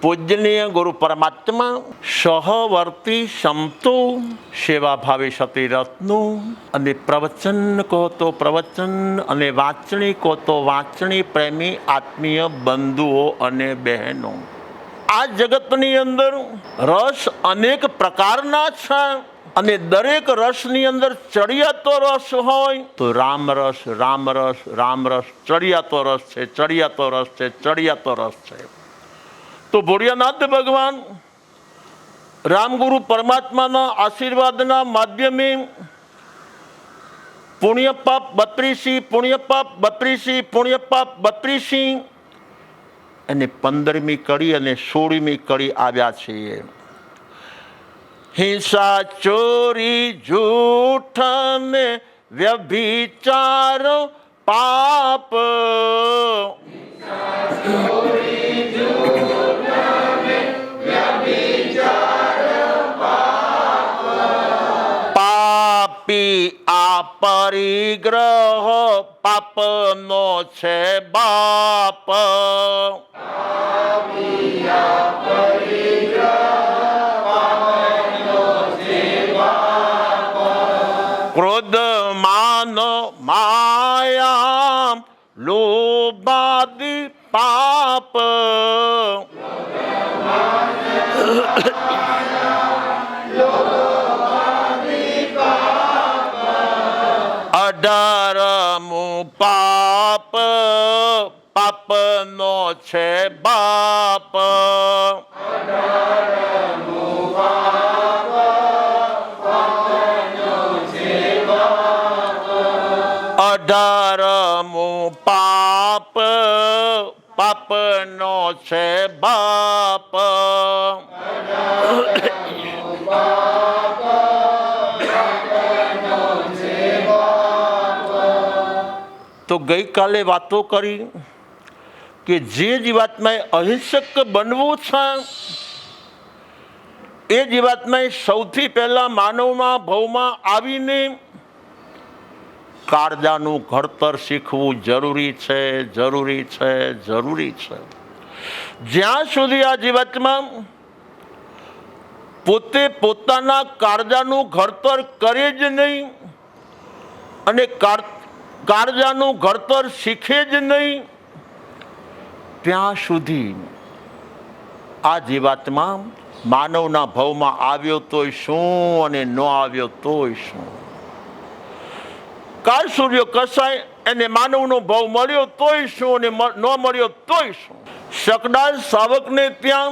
પૂજનીય ગુરુ પરમાત્મા સહવર્તી સમતો સેવા ભાવે સતી રત્નું અને પ્રવચન કહો તો પ્રવચન અને વાંચણી કહો તો વાંચણી પ્રેમી આત્મીય બંધુઓ અને બહેનો, આ જગતની અંદર રસ અનેક પ્રકારના છે અને દરેક રસની અંદર ચડિયાતો રસ હોય તો રામરસ, રામરસ, રામરસ, ચડિયાતો રસ છે, ચડિયાતો રસ છે, ચડિયાતો રસ છે. તો ભોળિયાનાથ ભગવાન રામગુરુ પરમાત્માના આશીર્વાદના માધ્યમે પુણ્યપાપ 32, પુણ્યપાપ 32, પુણ્યપાપ 32 અને 15મી કડી અને 16મી કડી આવ્યા છીએ. હિંસા, ચોરી, જૂઠ ને વ્યભિચાર પાપ, પાપી આ પરિગ્રહ પાપનો છે બાપ. ક્રોધ, માન, માયા, લોભાદિ પાપ, અઢારમું પાપ પાપનો છે બાપ. અઢારમું પાપ પાપનો છે બાપ. તો ગઈકાલે વાતો કરી કે જે જીવાત્માએ અહિંસક બનવું છે એ જીવાત્માએ સૌથી પહેલા માનવના ભવમાં આવીને કાળજાનું ઘડતર શીખવું જરૂરી છે, જરૂરી છે, જરૂરી છે. જ્યાં સુધી આ જીવાત્મા પોતે પોતાના કાળજાનું ઘડતર કરે જ નહીં અને કાળજાનું ઘડતર શીખે જ નહીં ત્યાં સુધી આ જીવાત્મા માનવના ભવમાં આવ્યો તોય શું અને ન આવ્યો તોય શું. કાળ સૂર્ય કસાય એને માનવનો ભાવ મળ્યો તોય શું અને ન મળ્યો તોય શું. શકડાલ સાવકને ત્યાં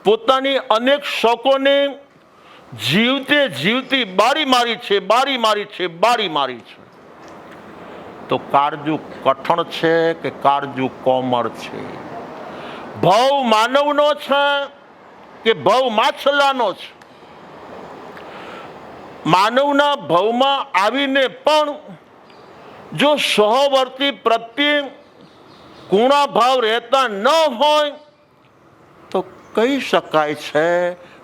પોતાની અનેક શોકોને જીવતે જીવતી બારી મારી છે, બારી મારી છે, બારી મારી છે. તો કાળજુ કઠણ છે કે કાળજુ કોમળ છે? ભવ માનવનો છે કે ભવ માછલાનો છે? માનવના ભવમાં આવીને પણ જો સહવર્તી પ્રત્યે કુણા ભાવ રહેતા ન હોય તો કહી શકાય છે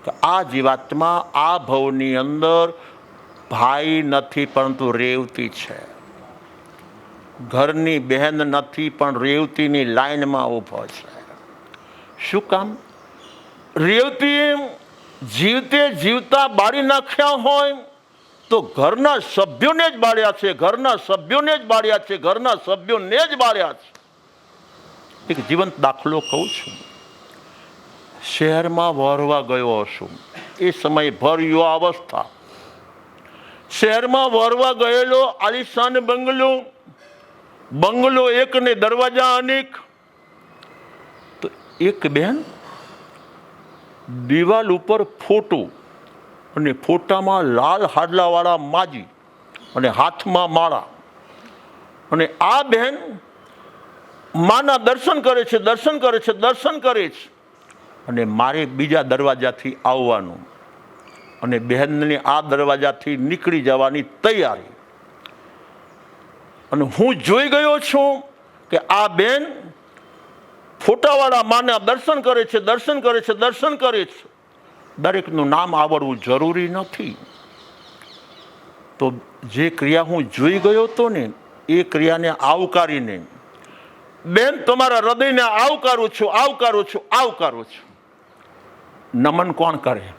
કે આ જીવાત્મા આ ભવની અંદર ભાઈ નથી પરંતુ રેવતી છે. ઘરની બહેન નથી પણ રેવતીની લાઈનમાં ઊભો છે. શું કામ? રેવતીએ જીવતે જીવતા બાળી નાખ્યા હોય તો ઘરના સભ્યોને જ બાળ્યા છે, ઘરના સભ્યોને જ બાળ્યા છે, ઘરના સભ્યોને જ બાળ્યા છે. એક જીવંત દાખલો કહું છું. શહેરમાં વરવા ગયો છું. એ સમય ભર યુવા અવસ્થા. શહેરમાં વરવા ગયેલો આલિશાન બંગલો એક ને દરવાજા અનેક. તો એક બેન દિવાલ ઉપર ફોટો અને ફોટામાં લાલ હાડલાવાળા માજી અને હાથમાં માળા. અને આ બહેન માના દર્શન કરે છે, દર્શન કરે છે, દર્શન કરે છે. અને મારે બીજા દરવાજાથી આવવાનું અને બહેનની આ દરવાજાથી નીકળી જવાની તૈયારી. અને હું જોઈ ગયો છું કે આ બેન ફોટાવાળા માના દર્શન કરે છે, દર્શન કરે છે, દર્શન કરે છે. દરેકનું નામ આવડવું જરૂરી નથી. તો જે ક્રિયા હું જોઈ ગયો હતો ને એ ક્રિયાને આવકારીને, બેન તમારા હૃદયને આવકારું છું, આવકારું છું, આવકારું છું. નમન કોણ કરે?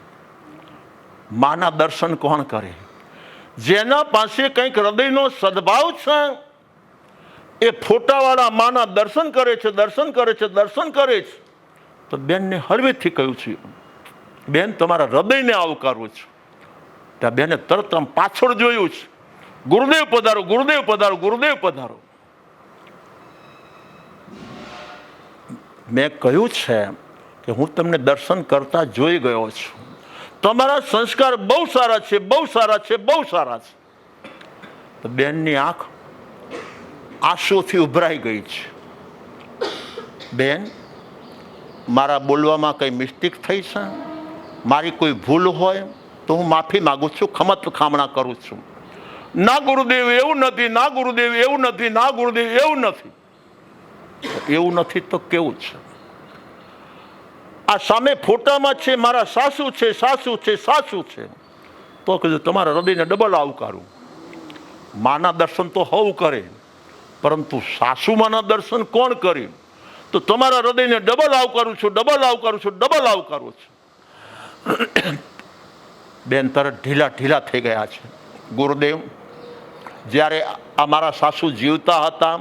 માના દર્શન કોણ કરે? જેના પાસે કંઈક હૃદયનો સદભાવ છે એ ફોટાવાળા માના દર્શન કરે છે, દર્શન કરે છે, દર્શન કરે છે. તો બેનને હળવેથી કહ્યું છે, બેન તમારા હૃદયને આવકારું છું. ત્યાં બેને તરત આમ પાછળ જોયું છે, ગુરુદેવ પધારો, ગુરુદેવ પધારો, ગુરુદેવ પધારો. મેં કહ્યું છે કે હું તમને દર્શન કરતા જોઈ ગયો છું. તમારા સંસ્કાર બહુ સારા છે, બહુ સારા છે, બહુ સારા છે. તો બેનની આંખ આંસુથી ઉભરાઈ ગઈ છે. બેન, મારા બોલવામાં કંઈ મિસ્ટેક થઈ છે, મારી કોઈ ભૂલ હોય તો હું માફી માગું છું, ખમત ખામણા કરું છું. ના ગુરુદેવ એવું નથી, ના ગુરુદેવ એવું નથી, ના ગુરુદેવ એવું નથી. એવું નથી તો કેવું છે? આ સામે ફોટામાં છે મારા સાસુ છે, સાસુ છે, સાસુ છે. તો કીધું તમારા હૃદયને ડબલ આવકારું. માના દર્શન તો હવ કરે, પરંતુ સાસુમાના દર્શન કોણ કરે? તો તમારા હૃદયને ડબલ આવકારું છું, ડબલ આવકારું છું, ડબલ આવકારું છું. બેન તરત ઢીલા ઢીલા થઈ ગયા છે. ગુરુદેવ, જ્યારે આ મારા સાસુ જીવતા હતા,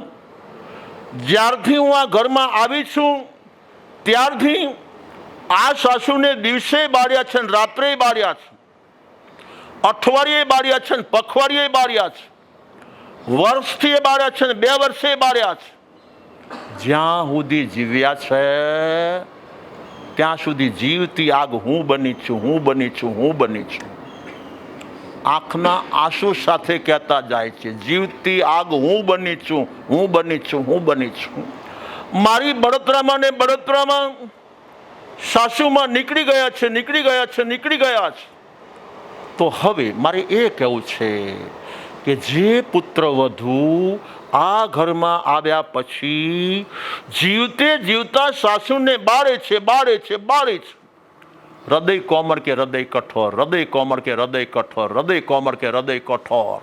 જ્યારથી હું આ ઘરમાં આવી છું ત્યારથી આ સાસુને દિવસે બાળ્યા છે, રાત્રે બાળ્યા છે, અઠવાડિયે બાળ્યા છે, પખવાડિયે બાળ્યા છે, વર્ષથી બાળ્યા છે, 2 વર્ષે બાળ્યા છે. જ્યાં સુધી જીવ્યા છે ત્યાં સુધી જીવતી આગ હું બની છું, હું બની છું, હું બની છું. આંખના આંસુ સાથે કહેતા જાય છે, જીવતી આગ હું બની છું, હું બની છું, હું બની છું. મારી બળતરામાં ને બળતરામાં સાસુમાં નીકળી ગયા છે, નીકળી ગયા છે, નીકળી ગયા છે. તો હવે મારે એ કહેવું છે કે જે પુત્ર વધુ આ ઘરમાં આવ્યા પછી જીવતે જીવતા સાસુને બાળે છે, બાળે છે, બાળે છે. હૃદય કોમળ કે હૃદય કઠોર, હૃદય કોમળ કે હૃદય કઠોર, હૃદય કોમળ કે હૃદય કઠોર.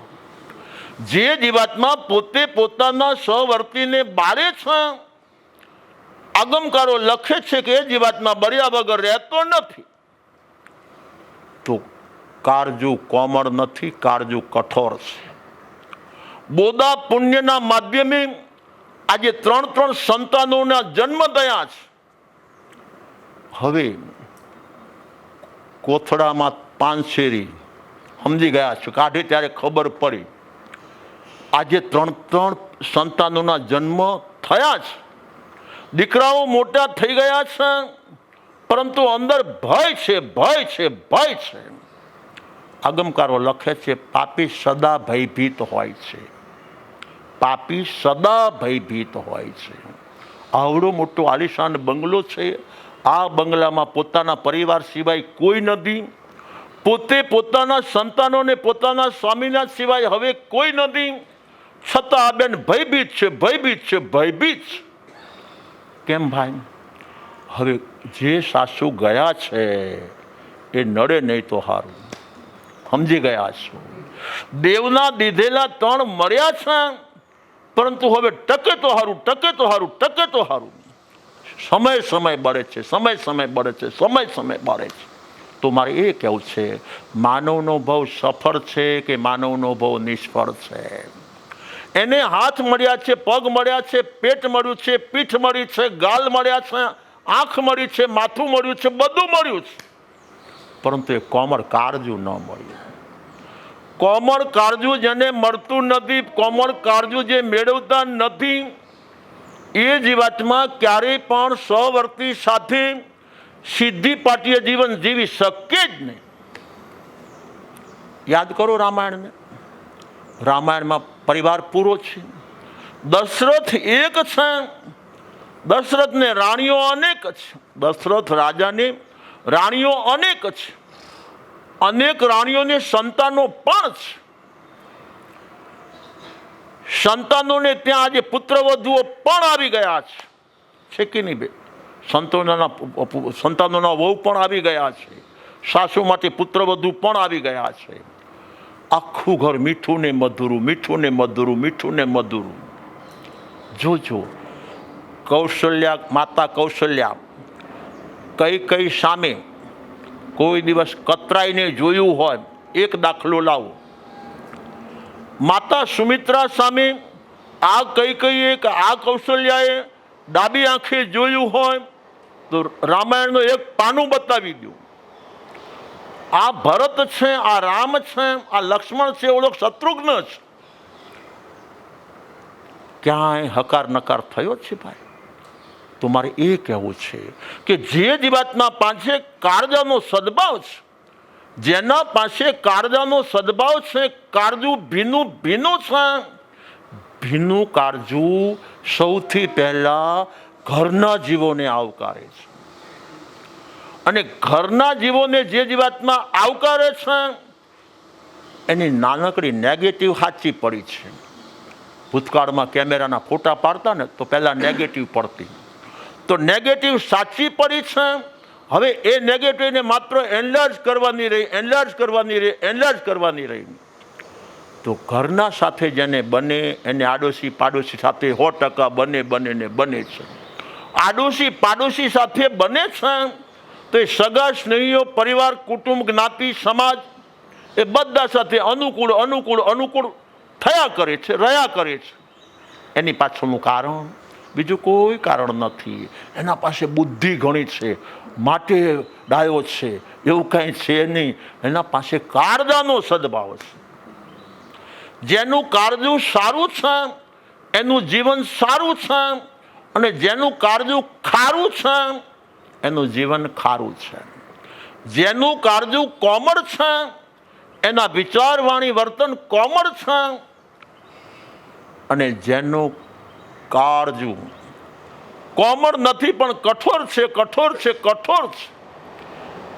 જે જીવાત્મા પોતે પોતાના સહવર્તીને બાળે છે, આગમકારો લખે છે કે એ જીવાત્મા બળ્યા વગર રહેતો નથી. તો કાળજુ કોમળ નથી, કાળજુ કઠોર છે. બોધા પુણ્યના માધ્યમે આજે 3 સંતાનોના જન્મ થયા છે. હવે કોથળામાં પાંચેરી સમજી ગયા છો, કાઢી ત્યારે ખબર પડી. આજે 3 સંતાનોના જન્મ થયા છે. દીકરાઓ મોટા થઈ ગયા છે, પરંતુ અંદર ભય છે, ભય છે, ભય છે. આગમકારો લખે છે, પાપી સદા ભયભીત હોય છે, પાપી સદા ભયભીત હોય છે. આવડો મોટો આલિશાન બંગલો છે, આ બંગલામાં પોતાના પરિવાર સિવાય કોઈ નથી, પોતે પોતાના સંતાનોને પોતાના સ્વામીનાથ સિવાય હવે કોઈ નથી, છતાં આ બેન ભયભીત છે, ભયભીત છે, ભયભીત છે. કેમ ભાઈ? હવે જે સાસુ ગયા છે એ નડે નહીં તો સારું. સમજી ગયા છો? દેવના દીધેલા 3 મળ્યા છે, પરંતુ હવે ટકે તો સારું, ટકે તો સારું, ટકે તો સારું. સમય સમય બળે છે, સમય સમય બળે છે, સમય સમય બળે છે. તો મારે એ કહેવું છે, માનવનો ભવ સફળ છે કે માનવનો ભવ નિષ્ફળ છે? એને હાથ મળ્યા છે, પગ મળ્યા છે, પેટ મળ્યું છે, પીઠ મળી છે, ગાલ મળ્યા છે, આંખ મળી છે, માથું મળ્યું છે, બધું મળ્યું છે, પરંતુ એ કોમળ કાળજું ન મળ્યું. કોમળ કાળજું જેને મળતું નથી, કોમળ કાળજું જે મેળવતા નથી, એ જીવાત્મા ક્યારેય પણ સહવર્તી સાથે સિદ્ધિ પાટીય જીવન જીવી શકે જ નહીં. યાદ કરો રામાયણને. રામાયણમાં પરિવાર પૂરો છે. દશરથ એક છે, દશરથને રાણીઓ અનેક છે. દશરથ રાજાને રાણીઓ અનેક છે, અનેક રાણીઓને સંતાનો પણ છે. સંતાનોને ત્યાં આજે પુત્રવધુઓ પણ આવી ગયા છે કે નહીં બે? સંતાનોના વહુ પણ આવી ગયા છે, સાસુ માટે પુત્રવધુ પણ આવી ગયા છે. આખું ઘર મીઠું ને મધુરું, મીઠું ને મધુરું, મીઠું ને મધુરું. જોજો કૌશલ્યા, માતા કૌશલ્યા કઈ કઈ સામે કોઈ દિવસ કતરાઈને જોયું હોય, એક દાખલો લાવો. માતા સુમિત્રા સામે આ કૈકેયીએ કે આ કૌશલ્યાએ ડાબી આંખે જોયું હોય તો રામાયણનું એક પાનું બતાવી દો. આ ભરત છે, આ રામ છે, આ લક્ષ્મણ છે, ઓલો શત્રુઘ્ન છે. ક્યાંય હકાર નકાર થયો છે ભાઈ? તો મારે એ કહેવું છે કે જે જીવાત્મા પાસે કાળજાનો સદભાવ છે, જેના પાસે કાળજાનો સદભાવ છે, કાળજું ભીનું ભીનું છે, ભીનું કાળજું સૌથી પહેલા ઘરના જીવોને આવકારે છે. અને ઘરના જીવોને જે જીવાત્મા આવકારે છે એની નાનકડી નેગેટિવ સાચી પડી છે. ભૂતકાળમાં કેમેરાના ફોટા પાડતા ને તો પહેલાં નેગેટિવ પડતી, તો નેગેટિવ સાચી પડી છે. હવે એ નેગેટિવને માત્ર એનલાર્જ કરવાની રહી, એનલાર્જ કરવાની રહી, એનલાર્જ કરવાની રહી. તો ઘરના સાથે જેને બને એને આડોશી પાડોશી સાથે 100% બને ને બને છે. આડોશી પાડોશી સાથે બને છે તો એ સગા સ્નેહીઓ, પરિવાર, કુટુંબ, જ્ઞાતિ, સમાજ એ બધા સાથે અનુકૂળ અનુકૂળ અનુકૂળ થયા કરે છે, રહ્યા કરે છે. એની પાછળનું કારણ બીજું કોઈ કારણ નથી. એના પાસે બુદ્ધિ ઘણી છે માટે ડાયો છે, એવું કંઈ છે નહીં. એના પાસે કાળજાનો સદભાવ છે. જેનું કાળજું સારું છે એનું જીવન સારું છે, અને જેનું કાળજું ખારું છે એનું જીવન ખારું છે. જેનું કાળજું કોમળ છે એના વિચાર, વાણી, વર્તન કોમળ છે, અને જેનું કાળજું કોમળ નથી પણ કઠોર છે, કઠોર છે, કઠોર છે,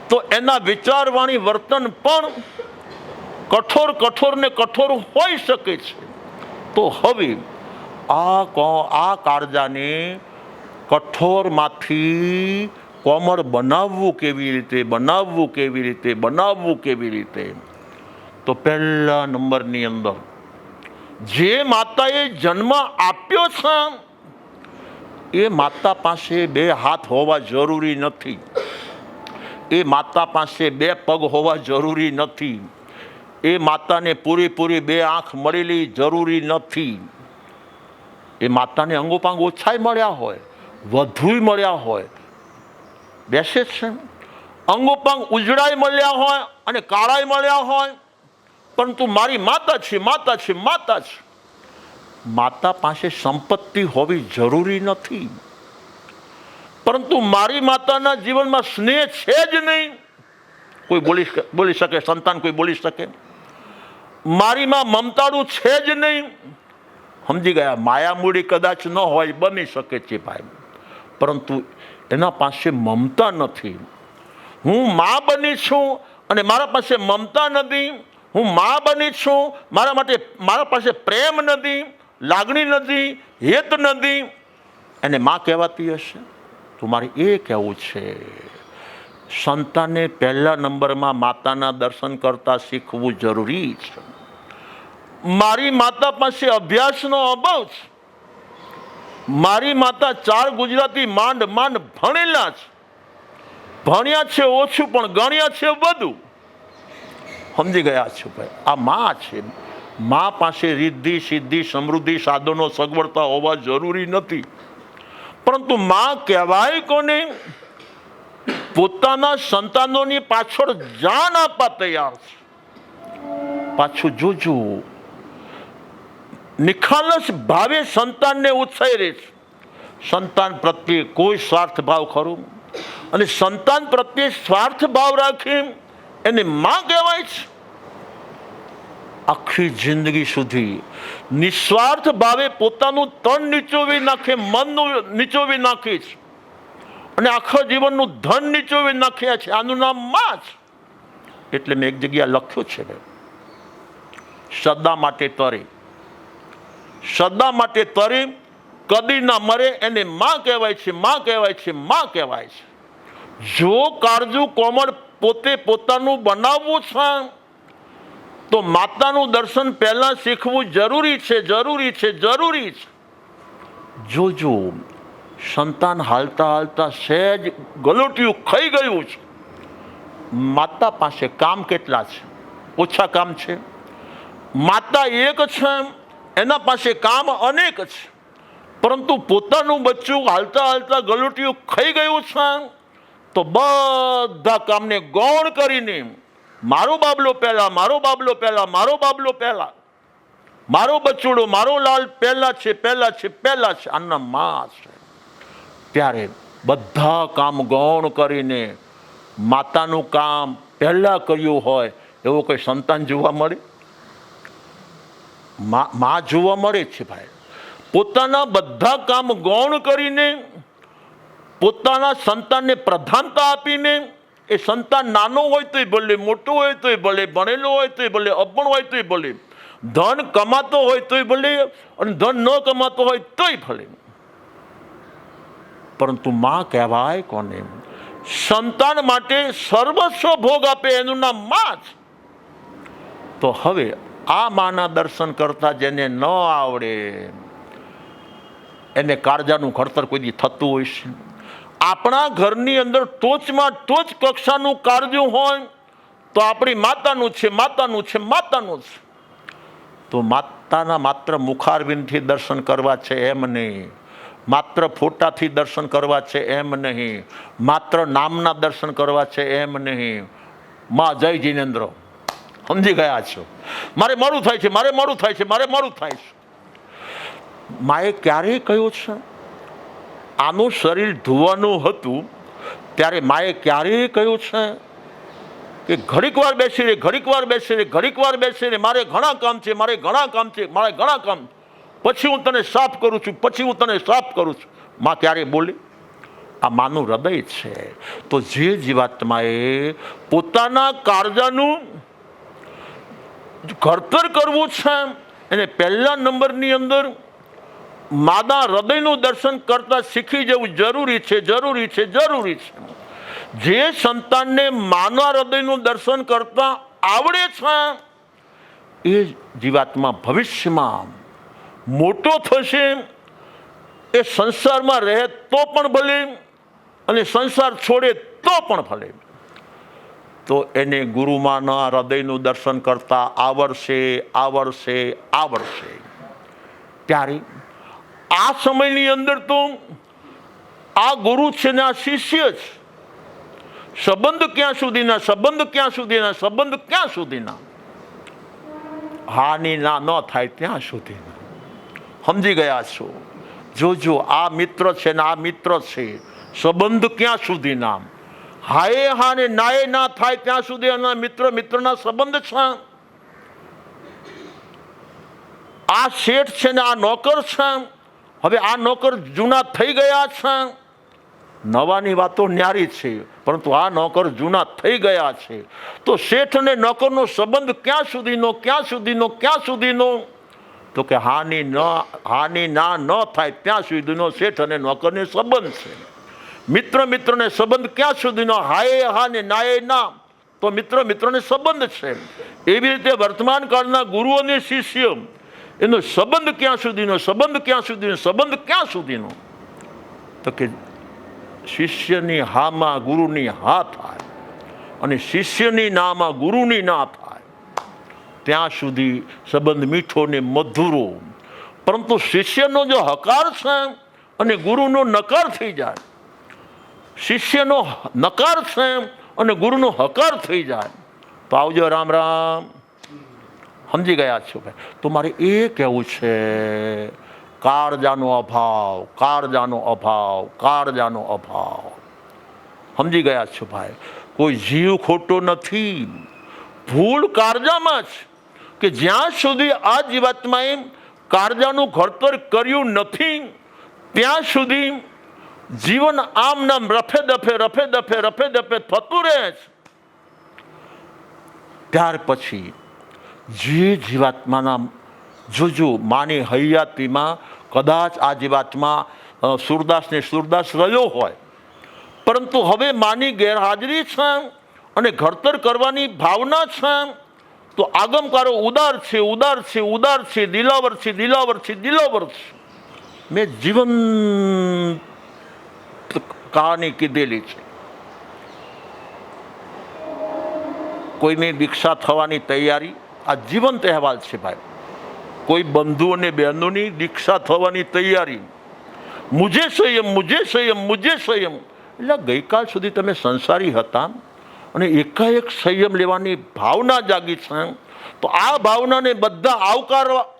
તો એના વિચાર, વાણી, વર્તન પણ કઠોર કઠોર ને કઠોર હોઈ શકે છે. તો હવે આ કાળજાને કઠોરમાંથી કોમળ બનાવવું કેવી રીતે, બનાવવું કેવી રીતે, બનાવવું કેવી રીતે? તો પહેલા નંબરની અંદર જે માતાએ જન્મ આપ્યો છે એ માતા પાસે 2 હાથ હોવા જરૂરી નથી. એ માતા પાસે 2 પગ હોવા જરૂરી નથી. એ માતાને પૂરેપૂરી 2 આંખ મળેલી જરૂરી નથી. એ માતાને અંગોપાંગ ઓછાય મળ્યા હોય, વધુય મળ્યા હોય, બેસે છે. અંગોપાંગ ઉજળાય મળ્યા હોય અને કાળાય મળ્યા હોય, પરંતુ મારી માતા છે, માતા છે, માતા છે. માતા પાસે સંપત્તિ હોવી જરૂરી નથી, પરંતુ મારી માતાના જીવનમાં સ્નેહ છે જ નહીં. કોઈ બોલી શકે? સંતાન કોઈ બોલી શકે? મારી માં મમતાળું છે જ નહીં. સમજી ગયા? માયામૂડી કદાચ ન હોય, બની શકે છે ભાઈ, પરંતુ એના પાસે મમતા નથી. હું માં બની છું અને મારા પાસે મમતા નથી. હું માં બની છું, મારા પાસે પ્રેમ નથી, લાગણી નથી, હેત નથી. એને માં કહેવાતી હશે? તો મારે એ કહેવું છે, સંતાનને પહેલા નંબરમાં માતાના દર્શન કરતા શીખવું જરૂરી છે. મારી માતા પાસે અભ્યાસનો અભાવ છે. મારી માતા 4 ગુજરાતી માંડ માંડ ભણેલા છે. ભણ્યા છે ઓછું પણ ગણ્યા છે બધું. સમજી ગયા છો ભાઈ? આ માં છે. માં પાસે રિદ્ધિ, સિદ્ધિ, સમૃદ્ધિ, સાધનો, સગવડતા હોવા જરૂરી નથી, પરંતુ માં કહેવાય કોને? પોતાના સંતાનોની પાછળ જાન આપવા તૈયાર છે. પાછું જોજો, નિખાલસ ભાવે સંતાનને ઉત્સાહી રહે છે. સંતાન પ્રત્યે કોઈ સ્વાર્થ ભાવ ખરું? અને સંતાન પ્રત્યે સ્વાર્થ ભાવ રાખી એને માં કહેવાય છે. આખી જિંદગી સુધી નિસ્વાર્થ ભાવે પોતાનું તન નીચોવી નાખે, મનનું નીચોવી નાખે છે, અને આખા જીવનનું ધન નીચોવી નાખ્યા છે. આનું નામ માં છે. એટલે મેં એક જગ્યા લખ્યું છે, સદા માટે તરે, સદા માટે તરે, કદી ના મરે, એને માં કહેવાય છે, માં કહેવાય છે, માં કહેવાય છે. જો કાળજું કોમળ પોતે પોતાનું બનાવવું છે તો માતાનું દર્શન પહેલા શીખવું જરૂરી છે, જરૂરી છે, જરૂરી છે. જોજો, સંતાન હાલતા હાલતા સહેજ ગલોટિયું ખાઈ ગયું છે માતા પાસે કામ કેટલા છે? ઓછા કામ છે. માતા એક છે, એના પાસે કામ અનેક છે, પરંતુ પોતાનું બચ્ચું હાલતા હાલતા ગલોટિયું ખાઈ ગયું છે તો બધા કામને ગૌણ કરીને મારો બાબલો પહેલા, મારો બાબલો પહેલા, મારો બાબલો પહેલા, મારો બચ્ચુડો, મારો લાલ પહેલા છે, પહેલા છે, પહેલા છે, આના માં છે. ત્યારે બધા કામ ગૌણ કરીને માતાનું કામ પહેલા કર્યું હોય એવો કોઈ સંતાન જોવા મળે? માં જોવા મળે છે ભાઈ. પોતાના બધા કામ ગૌણ કરીને પોતાના સંતાનને પ્રધાનતા આપીને, એ સંતાન નાનો હોય તોય ભલે, મોટો હોય તોય ભલે, ભણેલો હોય તોય ભલે, અભણ હોય તોય ભલે, ધન કમાતો હોય તોય ભલે અને ધન ન કમાતો હોય તોય ભલે, પરંતુ માં કહેવાય કોને? સંતાન માટે સર્વસ્વ ભોગ આપે એનું નામ માં છે. તો હવે આ માના દર્શન કરતા જેને ન આવડે એને કાળજાનું ઘડતર કોઈ દી થતું હોય છે? આપણા ઘરની અંદર ટોચમાં ટોચ કક્ષાનું કાળજું હોય તો આપણી માતાનું છે, માતાનું છે, માતાનું છે. તો માતાના માત્ર મુખારવિંદથી દર્શન કરવા છે એમ નહીં, માત્ર ફોટાથી દર્શન કરવા છે એમ નહીં, માત્ર નામના દર્શન કરવા છે એમ નહીં. માં જય જિનેન્દ્ર, સમજી ગયા છો? મારે મોડું થાય છે, મારે મોડું થાય છે, મારે મોડું થાય છે. માએ ક્યારેય કહ્યું છે આનું શરીર ધોવાનું હતું ત્યારે માએ ક્યારેય કહ્યું છે કે ઘડીક વાર બેસી રે, ઘડીક વાર બેસી રે, ઘડીક વાર બેસી રે, મારે ઘણા કામ છે, મારે ઘણા કામ છે, મારે ઘણા કામ, પછી હું તને સાફ કરું છું, પછી હું તને સાફ કરું છું? માં ક્યારે બોલી? આ માનું હૃદય છે. તો જે જીવાત્માએ પોતાના કાળજાનું ઘડતર કરવું છે એને પહેલા નંબરની અંદર માના હૃદયનું દર્શન કરતા શીખી જવું જરૂરી છે, જરૂરી છે, જરૂરી છે. જે સંતાનને માના હૃદયનું દર્શન કરતા આવડે છે એ જીવાત્મા ભવિષ્યમાં મોટો થશે. એ સંસારમાં રહે તો પણ ભલે અને સંસાર છોડે તો પણ ભલે, તો એને ગુરુમાના હૃદયનું દર્શન કરતા આવડશે, આવડશે, આવડશે. ત્યારે આ સમયની અંદર તો આ ગુરુ છે ને આ શિષ્ય છે. સંબંધ ક્યાં સુધીના, સંબંધ ક્યાં સુધીના, સંબંધ ક્યાં સુધીના? હાની ના ન થાય ત્યાં સુધીના. સમજી ગયા છો? જોજો, આ મિત્ર છે ને આ મિત્ર છે, સંબંધ ક્યાં સુધીના? હાય હા ને નાય ના થાય ત્યાં સુધી એના મિત્ર મિત્રના સંબંધ છે. આ શેઠ છે ને આ નોકર છે. હવે આ નોકર જૂના થઈ ગયા છે, નવાની વાતો ન્યારી છે, પરંતુ આ નોકર જૂના થઈ ગયા છે. તો શેઠ અને નોકરનો સંબંધ ક્યાં સુધીનો, ક્યાં સુધીનો, ક્યાં સુધીનો? તો કે હાની ના ન થાય ત્યાં સુધીનો શેઠ અને નોકરનો સંબંધ છે. મિત્ર મિત્રને સંબંધ ક્યાં સુધીનો? હાય હા ને નાય ના, તો મિત્ર મિત્રને સંબંધ છે. એવી રીતે વર્તમાન કાળના ગુરુ અને શિષ્ય એનો સંબંધ ક્યાં સુધીનો, સંબંધ ક્યાં સુધીનો, સંબંધ ક્યાં સુધીનો? તો કે શિષ્યની હામાં ગુરુની હા થાય અને શિષ્યની નામાં ગુરુની ના થાય ત્યાં સુધી સંબંધ મીઠો ને મધુરો. પરંતુ શિષ્યનો જો હકાર છે અને ગુરુનો નકાર થઈ જાય, શિષ્યનો નકાર છે અને ગુરુનો હકાર થઈ જાય તો આવજો રામ રામ. સમજી ગયા છો ભાઈ? તો મારે એ કહેવું છે, કાળજાનો અભાવ, કાળજાનો અભાવ, કાળજાનો અભાવ. સમજી ગયા છો ભાઈ? કોઈ જીવ ખોટો નથી, ભૂલ કાળજામાં જ કે જ્યાં સુધી આ જીવાત્માએ કાળજાનું ઘડતર કર્યું નથી ત્યાં સુધી જીવન આમ નામ રફે દફે રફે દફે રફે દફે થતું રહે છે. ત્યાર પછી જે જીવાત્માના જોજો માની હયાતીમાં કદાચ આ જીવાત્મા સુરદાસને સુરદાસ રહ્યો હોય, પરંતુ હવે માની ગેરહાજરી છે અને ઘડતર કરવાની ભાવના છે તો આગમકારો ઉદાર છે, ઉદાર છે, ઉદાર છે, દિલાવર છે, દિલાવર છે, દિલાવર છે. મેં જીવન કહાની કીધેલી છે. કોઈની દીક્ષા થવાની તૈયારી, આ જીવંત અહેવાલ છે ભાઈ. કોઈ બંધુ અને બહેનોની દીક્ષા થવાની તૈયારી, મુજે સંયમ, મુજે સંયમ, મુજે સંયમ. એટલે ગઈકાલ સુધી તમે સંસારી હતા અને એકાએક સંયમ લેવાની ભાવના જાગી છે, તો આ ભાવનાને બધા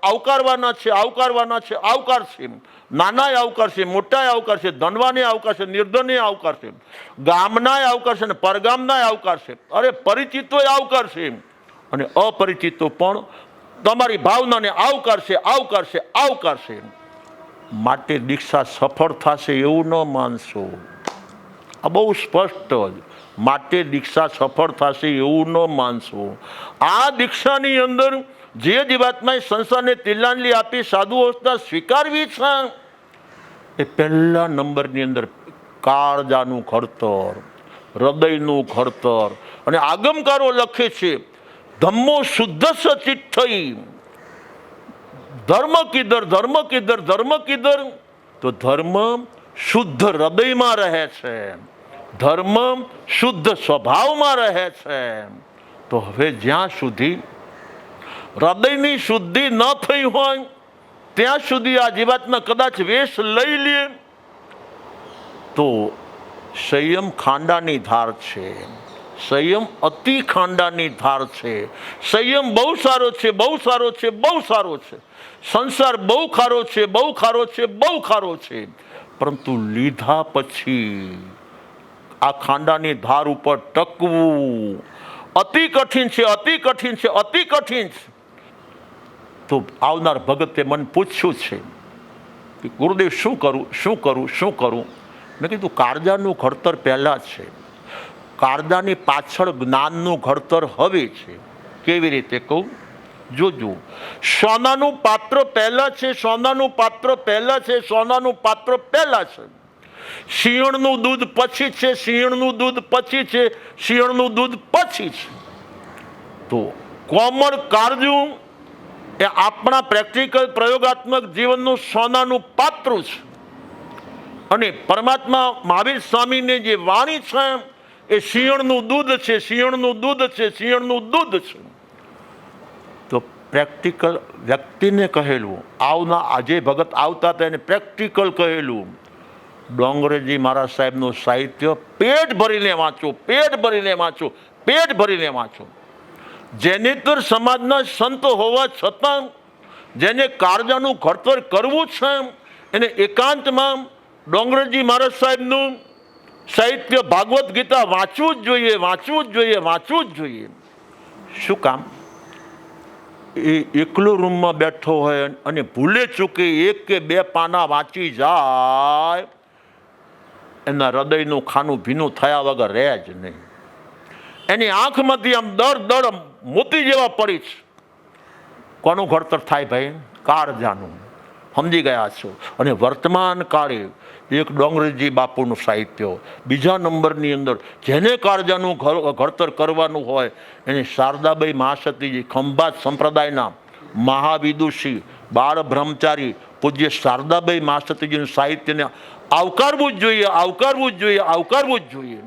આવકારવાના છે, આવકારવાના છે, આવકારશે. નાનાય આવકારશે, મોટાય આવકારશે, ધનવાને આવકારશે, નિર્ધને આવકારશે, ગામનાય આવકારશે અને પરગામનાય આવકારશે. અરે પરિચિતોય આવકારશે અને અપરિચિતો પણ તમારી ભાવનાને આવકારશે, આવકારશે, આવકારશે. માટે દીક્ષા સફળ થશે એવું ન માનશો. આ બહુ સ્પષ્ટ જ. માટે દીક્ષા સફળ થશે એવું ન માનશો. આ દીક્ષાની અંદર જે જીવાત્માએ સંસારને તિલાંજલિ આપી સાધુ અવસ્થા સ્વીકારવી છે, એ પહેલા નંબરની અંદર કાળજાનું ઘડતર, હૃદયનું ઘડતર. અને આગમકારો લખે છે, ધમ્મો શુદ્ધ સચિત થઈ, ધર્મ કિધર, ધર્મ કિધર, ધર્મ કિધર. તો ધર્મ શુદ્ધ હૃદયમાં રહે છે, ધર્મ શુદ્ધ સ્વભાવમાં રહે છે. તો હવે જ્યાં સુધી હૃદયની શુદ્ધિ ન થઈ હોય ત્યાં સુધી આ જીવાત્મા કદાચ વેશ લઈ લે તો સંયમ ખાંડાની ધાર છે, સંયમ અતિ ખાંડાની ધાર છે. સંયમ બહુ સારો છે, બહુ સારો છે, બહુ સારો છે. સંસાર બહુ ખારો છે, બહુ ખારો છે, બહુ ખારો છે. પરંતુ લીધા પછી આ ખાંડાની ધાર ઉપર ટકવું અતિ કઠિન છે, અતિ કઠિન છે, અતિ કઠિન છે. તો આવનાર ભગતે મને પૂછ્યું છે કે ગુરુદેવ શું કરું, શું કરું, શું કરું? મેં કીધું કાળજાનું ઘડતર પહેલાં છે, કાળજાની પાછળ જ્ઞાનનું ઘડતર હવે છે. કેવી રીતે કહું? જોજો. સોનાનું પાત્ર પહેલાં છે, સોનાનું પાત્ર પહેલાં છે, સોનાનું પાત્ર પહેલાં છે. શિયાળનું દૂધ પછી છે, શિયાળનું દૂધ પછી છે, શિયાળનું દૂધ પછી છે. તો કોમળ કાળજું એ આપણા પ્રેક્ટિકલ પ્રયોગાત્મક જીવનનું સોનાનું પાત્ર છે. અને પરમાત્મા મહાવીર સ્વામીને જે વાણી છે એ શિયાળનું દૂધ છે, શિયાળનું દૂધ છે, શિયાળનું દૂધ છે. તો પ્રેક્ટિકલ વ્યક્તિને કહેલું, આજે ભગત આવતા હતા એને પ્રેક્ટિકલ કહેલું. ડોંગરેજી મહારાજ સાહેબનું સાહિત્ય પેટ ભરીને વાંચો, પેટ ભરીને વાંચો, પેટ ભરીને વાંચો. જૈનેતર સમાજના સંત હોવા છતાં જેને કાળજાનું ઘડતર કરવું છે એને એકાંતમાં ડોંગરેજી મહારાજ સાહેબનું સાહિત્ય ભાગવત ગીતા વાંચવું જ જોઈએ, વાંચવું જ જોઈએ, વાંચવું જ જોઈએ. શું કામ? એ એકલો રૂમમાં બેઠો હોય અને ભૂલે ચૂકે એક કે બે પાના વાંચી જાય, એના હૃદયનું ખાનું ભીનું થયા વગર રહે જ નહીં. એની આંખમાંથી આમ દળ મોતી જેવા પડી છે. કોનું ઘડતર થાય ભાઈ? કાળજાનું. સમજી ગયા છો? અને વર્તમાન કાળે એક ડોંગરેજી બાપુનું સાહિત્ય, બીજા નંબરની અંદર જેને કાળજાનું ઘડતર કરવાનું હોય એને શારદાબાઈ મહાસતીજી, ખંભાત સંપ્રદાયના મહાવિદુષી, બાળ બ્રહ્મચારી પૂજ્ય શારદાબાઈ મહાસતીજીનું સાહિત્યને આવકારવું જ જોઈએ, આવકારવું જ જોઈએ, આવકારવું જ જોઈએ.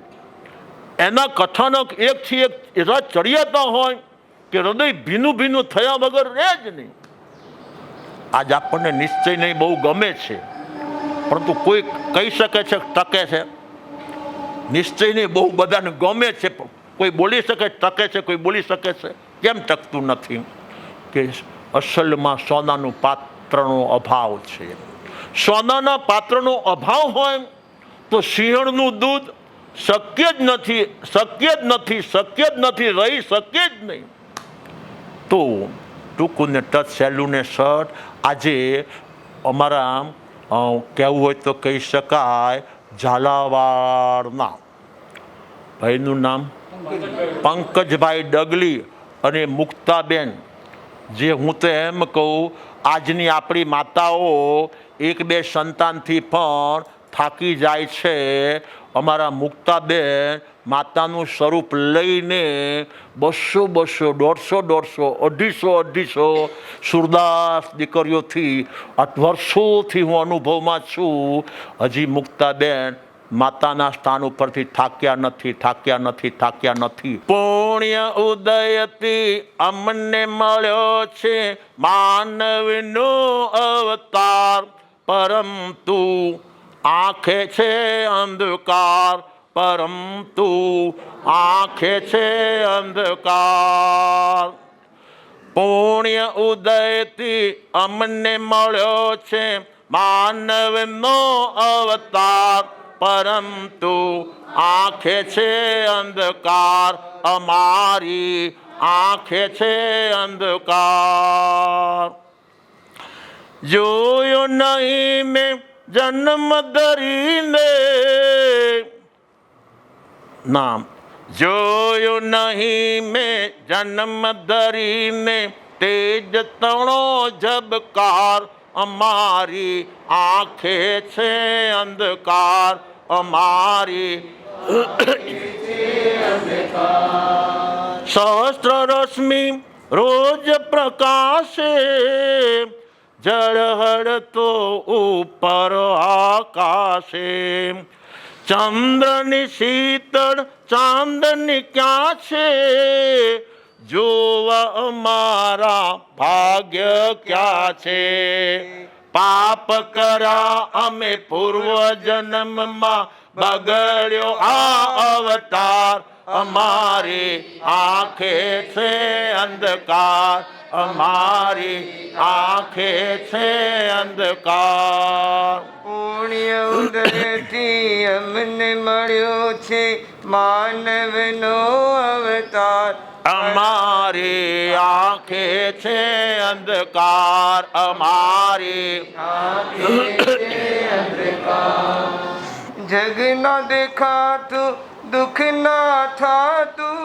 એના કથાનક એકથી એક એવા ચડિયાતા હોય કે હૃદય ભીનું ભીનું થયા વગર રહે જ નહીં. આજ આપણને નિશ્ચય નહીં બહુ ગમે છે, પરંતુ કોઈ કહી શકે છે ટકે છે? નિશ્ચય નહીં બહુ બધાને ગમે છે, કોઈ બોલી શકે ટકે છે, કોઈ બોલી શકે છે? કેમ ટકતું નથી? કે અસલમાં સોનાનું પાત્રનો અભાવ છે. સોનાના પાત્રનો અભાવ હોય તો સિંહણનું દૂધ શક્ય જ નથી, શક્ય જ નથી, શક્ય જ નથી, રહી શકે જ નહીં. તો ટૂંકું ને ટચ, સહેલું ને શર્ટ. આજે અમારા કહેવું હોય તો કહી શકાય ઝાલાવાડના ભાઈનું નામ પંકજભાઈ ડગલી અને મુક્તાબેન, જે હું તો એમ કહું આજની આપણી માતાઓ એક બે સંતાનથી પણ થાકી જાય છે. અમારા મુક્તાબેન માતાનું સ્વરૂપ લઈને 200 150 250 સુરદાસ દીકરીઓથી વર્ષોથી હું અનુભવમાં છું. હજી મુક્તાબેન માતાના સ્થાન ઉપરથી થાક્યા નથી, થાક્યા નથી, થાક્યા નથી. પુણ્ય ઉદયથી અમને મળ્યો છે માનવનો અવતાર, પરંતુ આંખે છે અંધકાર, પરંતુ આંખે છે અંધકાર. પુણ્ય ઉદયથી અમને મળ્યો છે માનવનો અવતાર, પરંતુ આંખે છે અંધકાર, અમારી આંખે છે અંધકાર. જોયો નહીં મેં જન્મ ધરીને, નામ જોયું નહીં મેં જન્મ ધરીને, તેજ તણો ઝબકાર, અમારી આંખે છે અંધકાર, અમારી સહસ્ત્ર રશ્મિ રોજ પ્રકાશે, ઝળહળતો ઉપર આકાશે. ચંદ્રની શીતળ ચાંદની ક્યાં છે, જોવા અમારા ભાગ્ય ક્યાં છે. પાપ કર્યા અમે પૂર્વ જન્મમાં, બગડ્યો આ અવતાર, અમારી આંખે છે અંધકાર, અમારી આંખે છે અંધકાર. પુણ્ય ઉદયથી અમને મળ્યો છે માનવનો અવતાર, અમારી આંખે છે અંધકાર, અમારી આંખે છે અંધકાર. જગ ના દેખાતું, દુઃખ ના થાતું,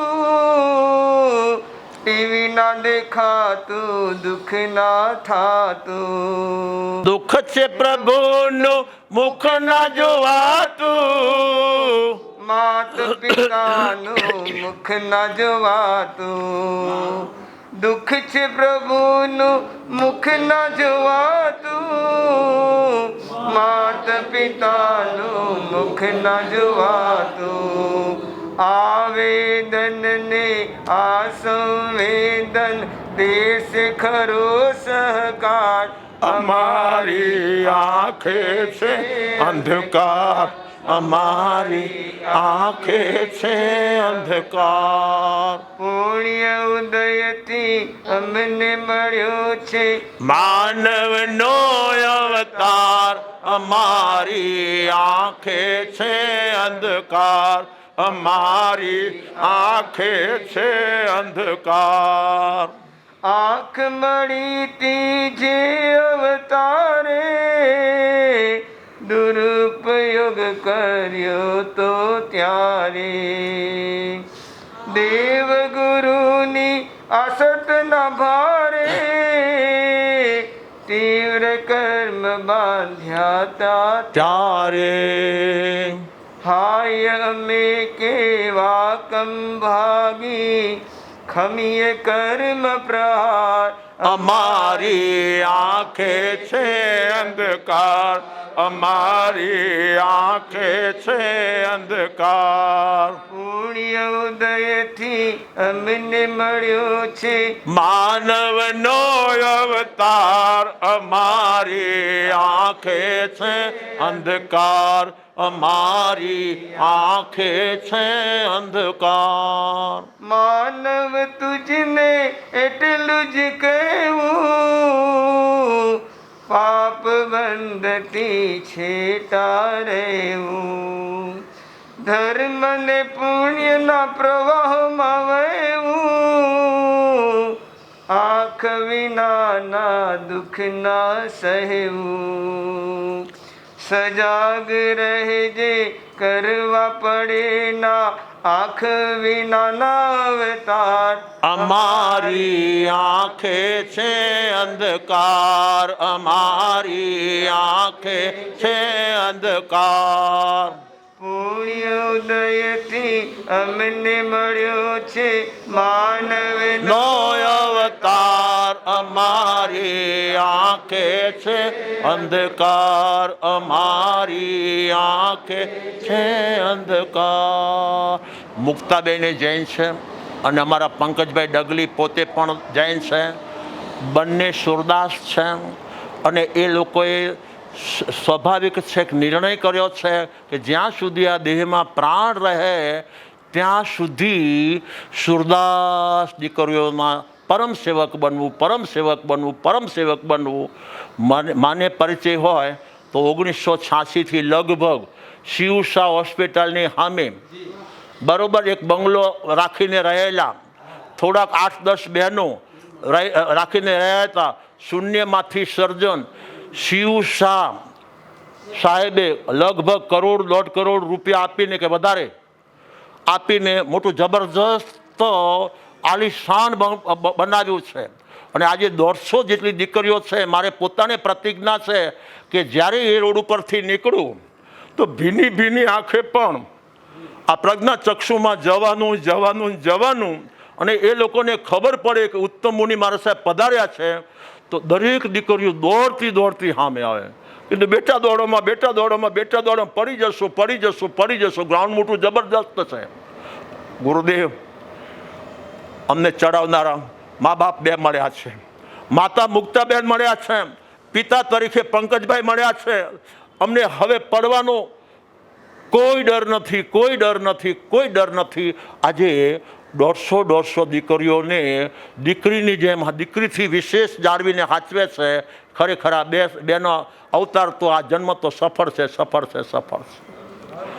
ટીવી ના દેખાતું, દુઃખ ના થાતું. દુઃખ છે પ્રભુનું મુખ ના જોવાતું, માત પિતાનું મુખ ના જોવાતું. દુઃખ છે પ્રભુનું મુખ ના જોવાતું, માત પિતાનું મુખ ના જોવાતું. આવેદન ને આ સંવેદન દેશ ખરો સહકાર, અમારી આંખે છે અંધકાર, અમારી આંખે છે અંધકાર. પુણ્ય ઉદયથી અમને મળ્યો છે માનવનો અવતાર, અમારી આંખે છે અંધકાર, અમારી આંખે છે અંધકાર. આંખ મળી તીજે અવતારે, દુરુપયોગ કર્યો તો ત્યારે. દેવ ગુરુની આસત ના ભારે, તીવ્ર કર્મ બાંધ્યા ત્યારે. હાય અમે કેવા કંભાગી, ખમીએ કર્મ પ્રહાર, અમારી આંખે છે અંધકાર, અમારી આંખે છે અંધકાર. પુણ્ય ઉદયથી અમને મળ્યો છે માનવનો અવતાર, અમારી આંખે છે અંધકાર, અમારી આંખે છે અંધકાર. માનવ તુજને એટલું જ કહેવું, પાપ બંધથી છેટા રહેવું. ધર્મ ને પુણ્યના પ્રવાહમાં વહેવું, આંખ વિનાના દુઃખ ના સહેવું. સજાગ રહેજે કરવા પડે ના આંખ વિનાના અવતાર, અમારી આંખે છે અંધકાર, અમારી આંખે છે અંધકાર. પુણ્ય ઉદયથી અમને મળ્યો છે માનવનો નો અવતાર, અમારી આંખે છે અંધકાર, અમારી આંખે છે અંધકાર. મુક્તાબેન એ જૈન છે અને અમારા પંકજભાઈ ડગલી પોતે પણ જૈન છે. બંને સુરદાસ છે અને એ લોકોએ સ્વાભાવિક છે કે નિર્ણય કર્યો છે કે જ્યાં સુધી આ દેહમાં પ્રાણ રહે ત્યાં સુધી સુરદાસ દીકરીઓમાં પરમ સેવક બનવું, પરમ સેવક બનવું, પરમ સેવક બનવું. માને પરિચય હોય તો 1986થી લગભગ શિવસા હોસ્પિટલની સામે બરોબર એક બંગલો રાખીને રહેલા, થોડાક 8-10 બહેનો રાખીને રહ્યા હતા. શૂન્યમાંથી સર્જન શિવસા સાહેબે લગભગ 1.5 કરોડ રૂપિયા આપીને કે વધારે આપીને મોટું જબરજસ્ત આલિશાન બનાવ્યું છે. અને આજે 150 જેટલી દીકરીઓ છે. મારે પોતાને પ્રતિજ્ઞા છે કે જ્યારે એ રોડ ઉપરથી નીકળું તો ભીની ભીની આંખે પણ આ પ્રજ્ઞા ચક્ષુમાં જવાનું જવાનું જવાનું. અને એ લોકોને ખબર પડે કે ઉત્તમ મુનિ મારા સાહેબ પધાર્યા છે તો દરેક દીકરીઓ દોડતી દોડતી સામે આવે. એટલે બેટા દોડોમાં બેટા દોડોમાં બેટા દોડોમાં પડી જશો પડી જશો પડી જશો. ગ્રાઉન્ડ મોટું જબરદસ્ત છે. ગુરુદેવ અમને ચડાવનારા મા બાપ 2 મળ્યા છે. માતા મુક્તાબેન મળ્યા છે, પિતા તરીકે પંકજભાઈ મળ્યા છે. અમને હવે પડવાનો કોઈ ડર નથી, કોઈ ડર નથી, કોઈ ડર નથી. આજે 150 દીકરીઓને દીકરીની જેમ દીકરીથી વિશેષ જાળવીને સાચવે છે. ખરેખર આ બેનો અવતાર તો આ જન્મ તો સફળ છે, સફળ છે, સફળ છે.